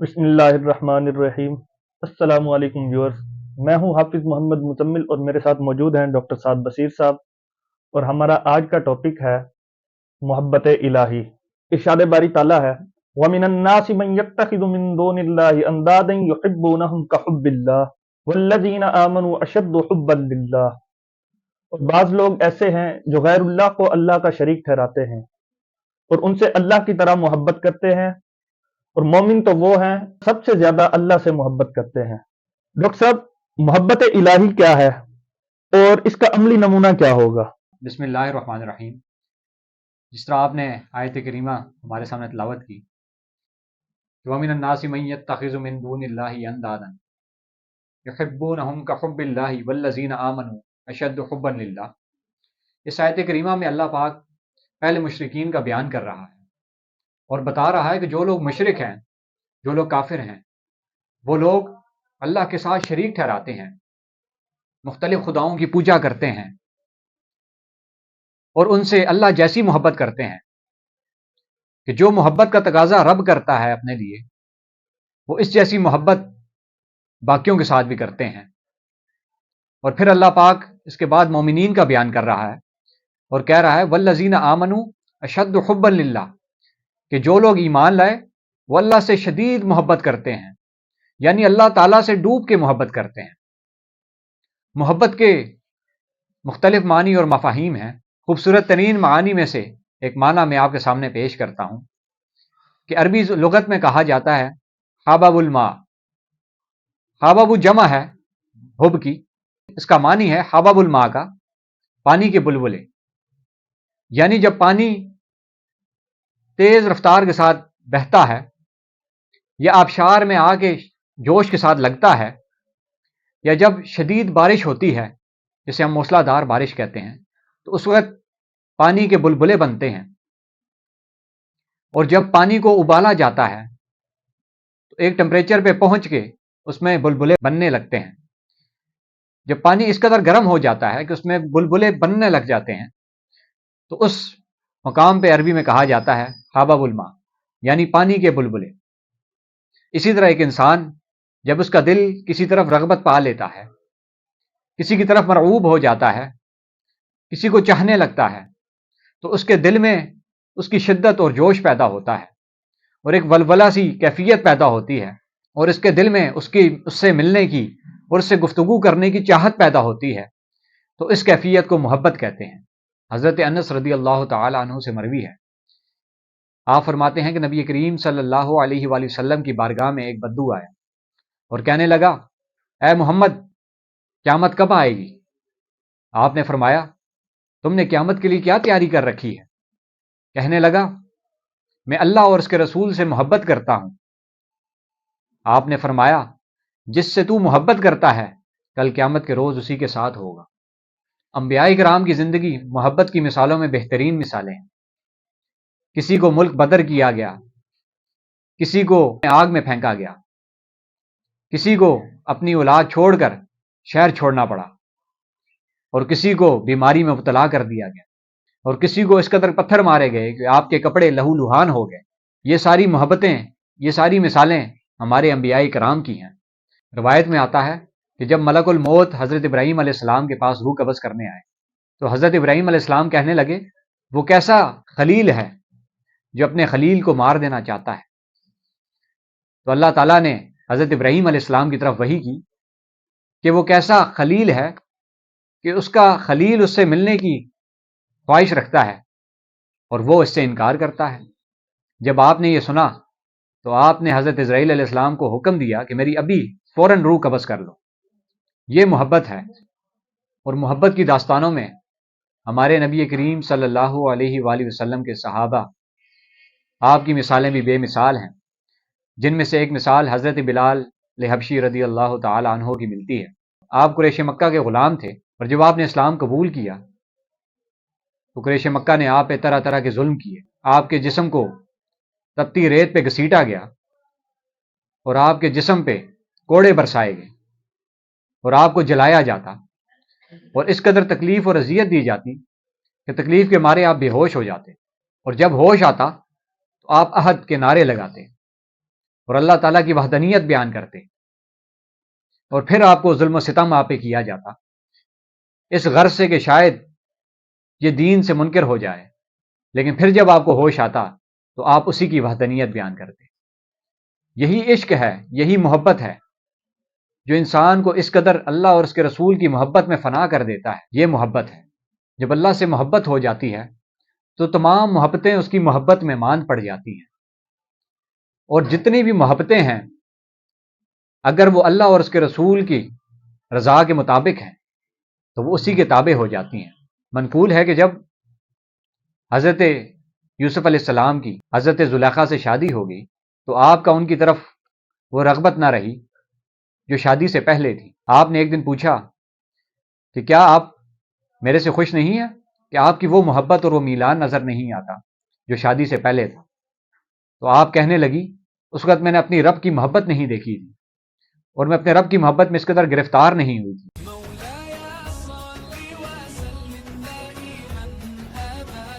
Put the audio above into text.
बिस्मिल्लाहिर्रहमानिर्रहीम। अस्सलामु अलैकुम व्यूअर्स। मैं हूं हाफिज मोहम्मद मुजम्मिल और मेरे साथ मौजूद हैं डॉक्टर साद बशीर साहब। और हमारा आज का टॉपिक है मोहब्बत इलाही। इरशाद बारी ताला है, व मिनन नासि मन यत्तखिदु मिन दूनिल्लाहि अंदादन युहिब्बूनहुम कहुब्बिल्लाह वल्लज़ीना आमनू अशद्दु हुब्बन लिल्लाह। और बाज लोग ऐसे हैं जो गैरुल्लाह को अल्लाह का शरीक ठहराते हैं और उनसे अल्लाह की तरह मोहब्बत करते हैं। और मोमिन तो वो हैं सबसे ज्यादा अल्लाह से मोहब्बत करते हैं। डॉक्टर साहब, मोहब्बत इलाही क्या है और इसका अमली नमूना क्या होगा? बिस्मिल्लाहिर्रहमानिर्रहीम। जिस तरह आपने आयत करीमा हमारे सामने तिलावत की, वमिनन नासि मन यत्तखिज़ु मिन दूनिल्लाहि अंदादन युहिब्बूनहुम कहुब्बिल्लाहि वल्लज़ीना आमनू अशद्दु हुब्बन लिल्लाह। इस आयत करीमा में अल्लाह पाक पहले मुशरिकीन का बयान कर रहा है और बता रहा है कि जो लोग मुशरिक हैं, जो लोग काफिर हैं, वो लोग अल्लाह के साथ शरीक ठहराते हैं, मुख्तलिफ खुदाओं की पूजा करते हैं और उनसे अल्लाह जैसी मोहब्बत करते हैं कि जो मोहब्बत का तकाजा रब करता है अपने लिए, वो इस जैसी मोहब्बत बाकियों के साथ भी करते हैं। और फिर अल्लाह पाक इसके बाद मोमिनीन का बयान कर रहा है और कह रहा है वल्लज़ीना आमनू अशद्दु हुब्बन लिल्लाह, कि जो लोग ईमान लाए वो अल्लाह से शदीद मोहब्बत करते हैं, यानी अल्लाह ताला से डूब के मोहब्बत करते हैं। मोहब्बत के मुख्तलिफ मानी और मफाहीम हैं। खूबसूरत तरीन मानी में से एक माना मैं आपके सामने पेश करता हूँ कि अरबी लुगत में कहा जाता है हाबाबुल मा। हाबाबु जमा है हुब की, इसका मानी है हाबाबुल मा का पानी के बुलबुले, यानी जब पानी तेज रफ्तार के साथ बहता है या आबशार में आके जोश के साथ लगता है, या जब शदीद बारिश होती है जिसे हम मूसलाधार बारिश कहते हैं, तो उस वक्त पानी के बुलबुले बनते हैं। और जब पानी को उबाला जाता है तो एक टेम्परेचर पे पहुंच के उसमें बुलबुले बनने लगते हैं। जब पानी इस कदर गर्म हो जाता है कि उसमें बुलबुले बनने लग जाते हैं, तो उस मकाम पे अरबी में कहा जाता है हाबाबुल मा, यानी पानी के बुलबुले। इसी तरह एक इंसान जब उसका दिल किसी तरफ रगबत पा लेता है, किसी की तरफ मरऊब हो जाता है, किसी को चाहने लगता है, तो उसके दिल में उसकी शिद्दत और जोश पैदा होता है और एक वलवला सी कैफियत पैदा होती है और इसके दिल में उससे मिलने की और उससे गुफ्तगू करने की चाहत पैदा होती है। तो इस कैफियत को मोहब्बत कहते हैं। हज़रत अनस रदी अल्लाह तआला अन्हु से मरवी है, आप फरमाते हैं कि नबी करीम सल्लल्लाहु अलैहि वसल्लम की बारगाह में एक बद्दू आया और कहने लगा, ए मोहम्मद, क़यामत कब आएगी? आपने फरमाया, तुमने क़यामत के लिए क्या तैयारी कर रखी है? कहने लगा, मैं अल्लाह और उसके रसूल से मोहब्बत करता हूं। आपने फरमाया, जिससे तू मोहब्बत करता है कल क़यामत के रोज उसी के साथ होगा। अंबिया किराम की जिंदगी मोहब्बत की मिसालों में बेहतरीन मिसालें हैं। किसी को मुल्क बदर किया गया, किसी को आग में फेंका गया, किसी को अपनी औलाद छोड़कर शहर छोड़ना पड़ा, और किसी को बीमारी में मुब्तला कर दिया गया, और किसी को इस कदर पत्थर मारे गए कि आपके कपड़े लहूलुहान हो गए। ये सारी मोहब्बतें, ये सारी मिसालें हमारे अंबिया किराम की हैं। रवायत में आता है कि जब मलकुल मौत हज़रत इब्राहीम अलैहिस्सलाम के पास रूह कब्ज़ करने आए, तो हज़रत इब्राहीम अलैहिस्सलाम कहने लगे, वो कैसा खलील है जो अपने खलील को मार देना चाहता है। तो अल्लाह ताला ने हज़रत इब्राहीम अलैहिस्सलाम की तरफ वही की कि वो कैसा खलील है कि उसका खलील उससे मिलने की ख्वाहिश रखता है और वो इससे इनकार करता है। जब आपने ये सुना तो आपने हज़रत इज़राइल अलैहिस्सलाम को हुक्म दिया कि मेरी अभी फ़ौरन रूह कब्ज़ कर लो। ये मोहब्बत है। और मोहब्बत की दास्तानों में हमारे नबी करीम सल्लल्लाहु अलैहि वसल्लम के सहाबा, आपकी मिसालें भी बेमिसाल हैं, जिनमें से एक मिसाल हज़रत बिलाल हबशी रदी अल्लाह तआला अन्हो की मिलती है। आप कुरैश मक्का के ग़ुलाम थे और जब आपने इस्लाम कबूल किया तो कुरैश मक्का ने आप पे तरह तरह के जुल्म किए। आपके जिस्म को तपती रेत पे घसीटा गया और आपके जिस्म पे कोड़े बरसाए गए और आपको जलाया जाता और इस कदर तकलीफ और अजियत दी जाती कि तकलीफ के मारे आप बेहोश हो जाते, और जब होश आता तो आप अहद के नारे लगाते। اور اللہ تعالیٰ کی وحدانیت بیان کرتے، اور پھر آپ کو ظلم و ستم آپ پہ کیا جاتا اس غرض سے کہ شاید یہ دین سے منکر ہو جائے، لیکن پھر جب آپ کو ہوش آتا تو آپ اسی کی وحدانیت بیان کرتے۔ یہی عشق ہے، یہی محبت ہے جو انسان کو اس قدر اللہ اور اس کے رسول کی محبت میں فنا کر دیتا ہے۔ یہ محبت ہے، جب اللہ سے محبت ہو جاتی ہے تو تمام محبتیں اس کی محبت میں ماند پڑ جاتی ہیں، اور جتنی بھی محبتیں ہیں اگر وہ اللہ اور اس کے رسول کی رضا کے مطابق ہیں تو وہ اسی کے تابع ہو جاتی ہیں۔ منقول ہے کہ جب حضرت یوسف علیہ السلام کی حضرت زلیخا سے شادی ہوگی تو آپ کا ان کی طرف وہ رغبت نہ رہی جو شادی سے پہلے تھی۔ آپ نے ایک دن پوچھا کہ کیا آپ میرے سے خوش نہیں ہیں کہ آپ کی وہ محبت اور وہ میلان نظر نہیں آتا جو شادی سے پہلے تھا؟ تو آپ کہنے لگی اس وقت میں نے اپنی رب کی محبت نہیں دیکھی تھی، اور میں اپنے رب کی محبت میں اس قدر گرفتار نہیں ہوئی تھی